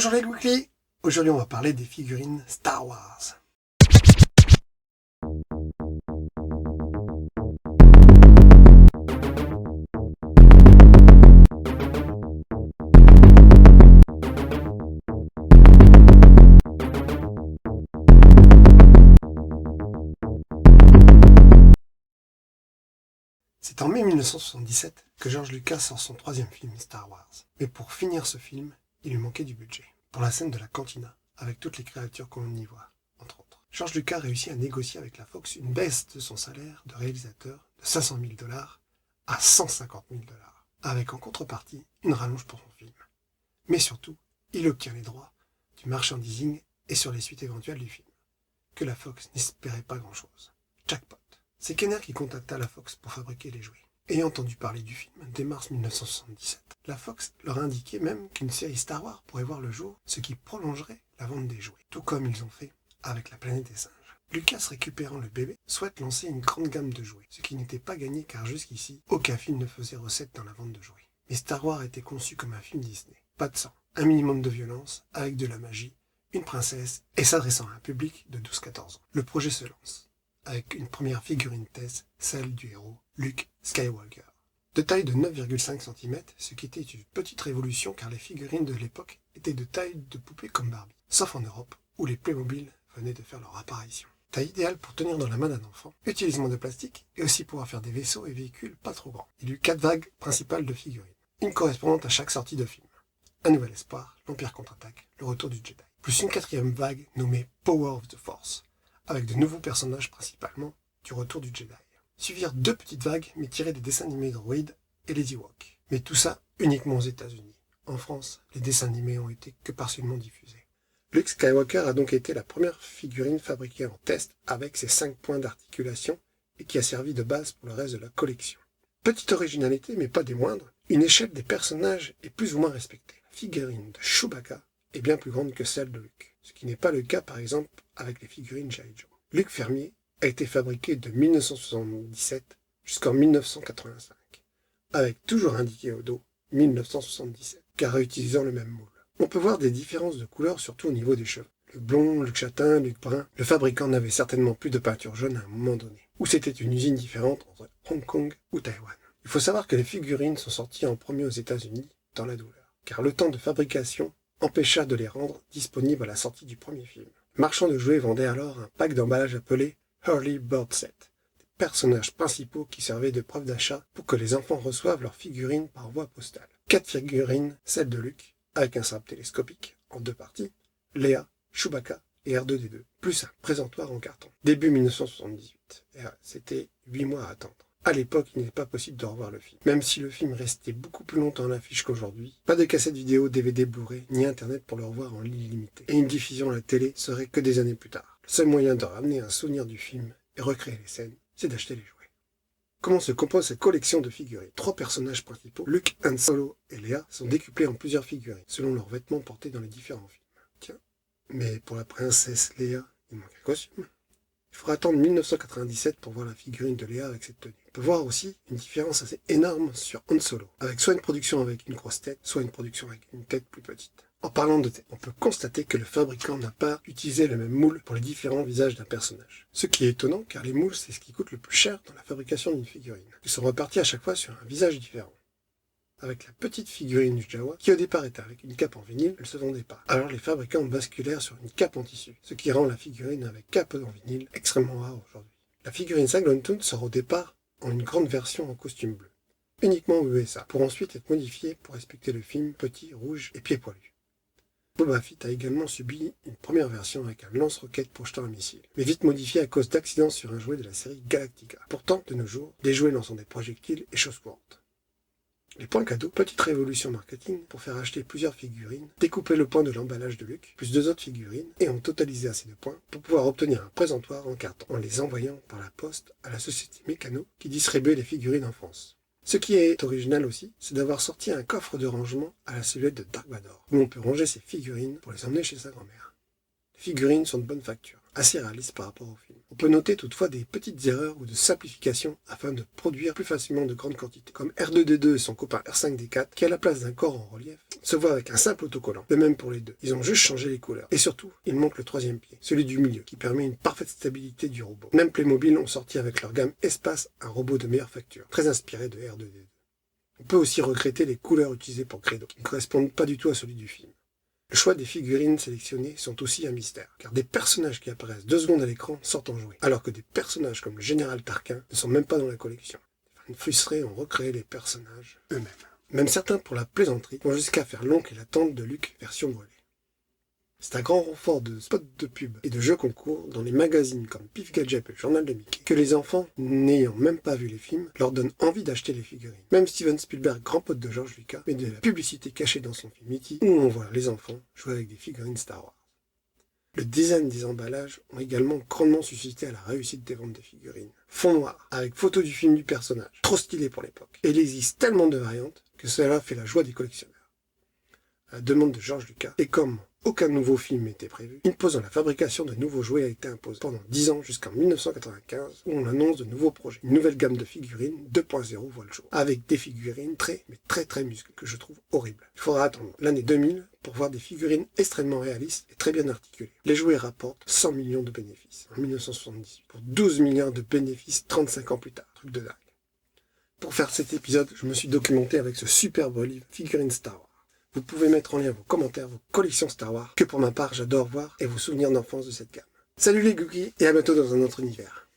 Bonjour les Weekly. Aujourd'hui on va parler des figurines Star Wars. C'est en mai 1977 que George Lucas sort son troisième film Star Wars. Mais pour finir ce film, il lui manquait du budget. Pour la scène de la cantina, avec toutes les créatures qu'on y voit, entre autres. George Lucas réussit à négocier avec la Fox une baisse de son salaire de réalisateur de 500 000 $ à 150 000 $, avec en contrepartie une rallonge pour son film. Mais surtout, il obtient les droits du merchandising et sur les suites éventuelles du film, que la Fox n'espérait pas grand-chose. Jackpot. C'est Kenner qui contacta la Fox pour fabriquer les jouets. Ayant entendu parler du film dès mars 1977, la Fox leur a indiqué même qu'une série Star Wars pourrait voir le jour, ce qui prolongerait la vente des jouets, tout comme ils ont fait avec la planète des singes. Lucas, récupérant le bébé, souhaite lancer une grande gamme de jouets, ce qui n'était pas gagné car jusqu'ici, aucun film ne faisait recette dans la vente de jouets. Mais Star Wars était conçu comme un film Disney. Pas de sang, un minimum de violence, avec de la magie, une princesse, et s'adressant à un public de 12-14 ans. Le projet se lance, avec une première figurine thèse, celle du héros Luke Skywalker. De taille de 9,5 cm, ce qui était une petite révolution car les figurines de l'époque étaient de taille de poupée comme Barbie, sauf en Europe, où les Playmobil venaient de faire leur apparition. Taille idéale pour tenir dans la main d'un enfant, utilisement de plastique, et aussi pouvoir faire des vaisseaux et véhicules pas trop grands. Il y eut 4 vagues principales de figurines, une correspondante à chaque sortie de film. Un nouvel espoir, l'Empire contre-attaque, le retour du Jedi. Plus une 4e vague nommée Power of the Force, avec de nouveaux personnages principalement du retour du Jedi. Suivirent 2 petites vagues mais tirées des dessins animés droïdes et les Ewoks. Mais tout ça uniquement aux États-Unis. En France, les dessins animés ont été que partiellement diffusés. Luke Skywalker a donc été la première figurine fabriquée en test avec ses 5 points d'articulation et qui a servi de base pour le reste de la collection. Petite originalité mais pas des moindres, une échelle des personnages est plus ou moins respectée. La figurine de Chewbacca est bien plus grande que celle de Luke, ce qui n'est pas le cas par exemple avec les figurines G.I. Joe. Luc Fermier a été fabriqué de 1977 jusqu'en 1985, avec toujours indiqué au dos 1977, car réutilisant le même moule. On peut voir des différences de couleurs surtout au niveau des cheveux. Luc blond, Luc châtain, Luc brun. Le fabricant n'avait certainement plus de peinture jaune à un moment donné, ou c'était une usine différente entre Hong Kong ou Taïwan. Il faut savoir que les figurines sont sorties en premier aux États-Unis dans la douleur, car le temps de fabrication empêcha de les rendre disponibles à la sortie du premier film. Le marchand de jouets vendait alors un pack d'emballage appelé Early Bird Set, des personnages principaux qui servaient de preuve d'achat pour que les enfants reçoivent leurs figurines par voie postale. 4 figurines, celle de Luke, avec un sabre télescopique en 2 parties, Léa, Chewbacca et R2-D2, plus un présentoir en carton. Début 1978, et c'était 8 mois à attendre. À l'époque, il n'était pas possible de revoir le film. Même si le film restait beaucoup plus longtemps à l'affiche qu'aujourd'hui, pas de cassette vidéo, DVD, Blu-ray, ni Internet pour le revoir en ligne limitée. Et une diffusion à la télé serait que des années plus tard. Le seul moyen de ramener un souvenir du film et recréer les scènes, c'est d'acheter les jouets. Comment se compose cette collection de figurines? 3 personnages principaux, Luke, Han Solo et Leia, sont décuplés en plusieurs figurines, selon leurs vêtements portés dans les différents films. Tiens, mais pour la princesse Leia, il manque un costume. Il faudra attendre 1997 pour voir la figurine de Léa avec cette tenue. On peut voir aussi une différence assez énorme sur Han Solo, avec soit une production avec une grosse tête, soit une production avec une tête plus petite. En parlant de tête, on peut constater que le fabricant n'a pas utilisé le même moule pour les différents visages d'un personnage. Ce qui est étonnant car les moules c'est ce qui coûte le plus cher dans la fabrication d'une figurine. Ils sont repartis à chaque fois sur un visage différent. Avec la petite figurine du Jawa, qui au départ était avec une cape en vinyle, elle ne se vendait pas. Alors les fabricants basculèrent sur une cape en tissu, ce qui rend la figurine avec cape en vinyle extrêmement rare aujourd'hui. La figurine Saglon Toon sort au départ en une grande version en costume bleu, uniquement aux USA, pour ensuite être modifiée pour respecter le film petit, rouge et pieds poilus. Boba Fett a également subi une première version avec un lance-roquette projetant un missile, mais vite modifié à cause d'accidents sur un jouet de la série Galactica. Pourtant, de nos jours, des jouets lançant des projectiles et choses courantes. Les points cadeaux, petite révolution marketing pour faire acheter plusieurs figurines, découper le point de l'emballage de Luke, plus 2 autres figurines, et ont totalisé assez de points pour pouvoir obtenir un présentoir en carton, en les envoyant par la poste à la société Mécano qui distribuait les figurines en France. Ce qui est original aussi, c'est d'avoir sorti un coffre de rangement à la silhouette de Dark Vador, où on peut ranger ses figurines pour les emmener chez sa grand-mère. Les figurines sont de bonne facture. assez réaliste par rapport au film. On peut noter toutefois des petites erreurs ou de simplifications afin de produire plus facilement de grandes quantités, comme R2-D2 et son copain R5-D4 qui, à la place d'un corps en relief, se voit avec un simple autocollant. De même pour les deux. Ils ont juste changé les couleurs. Et surtout, il manque le troisième pied, celui du milieu, qui permet une parfaite stabilité du robot. Même Playmobil ont sorti avec leur gamme Espace un robot de meilleure facture, très inspiré de R2-D2. On peut aussi regretter les couleurs utilisées pour Credo, qui ne correspondent pas du tout à celui du film. Le choix des figurines sélectionnées sont aussi un mystère, car des personnages qui apparaissent 2 secondes à l'écran sortent en jouet, alors que des personnages comme le général Tarquin ne sont même pas dans la collection. Les fans frustrés ont recréé les personnages eux-mêmes. Même certains, pour la plaisanterie, vont jusqu'à faire l'oncle et la tante de Luke version brûlée. C'est un grand renfort de spots de pub et de jeux concours dans les magazines comme Pif Gadget et le journal de Mickey que les enfants, n'ayant même pas vu les films, leur donnent envie d'acheter les figurines. Même Steven Spielberg, grand pote de George Lucas, met de la publicité cachée dans son film E.T. où on voit les enfants jouer avec des figurines Star Wars. Le design des emballages ont également grandement suscité à la réussite des ventes des figurines. Fond noir, avec photo du film du personnage, trop stylé pour l'époque. Et il existe tellement de variantes que cela fait la joie des collectionneurs. À la demande de George Lucas, et comme aucun nouveau film n'était prévu, une pause dans la fabrication de nouveaux jouets a été imposée pendant 10 ans jusqu'en 1995 où on annonce de nouveaux projets. Une nouvelle gamme de figurines 2.0 voit le jour, avec des figurines très musclées que je trouve horribles. Il faudra attendre l'année 2000 pour voir des figurines extrêmement réalistes et très bien articulées. Les jouets rapportent 100 millions de bénéfices en 1978 pour 12 milliards de bénéfices 35 ans plus tard. Truc de dingue. Pour faire cet épisode, je me suis documenté avec ce superbe livre Figurines Star Wars. Vous pouvez mettre en lien vos commentaires, vos collections Star Wars, que pour ma part j'adore voir, et vos souvenirs d'enfance de cette gamme. Salut les Gookies, et à bientôt dans un autre univers.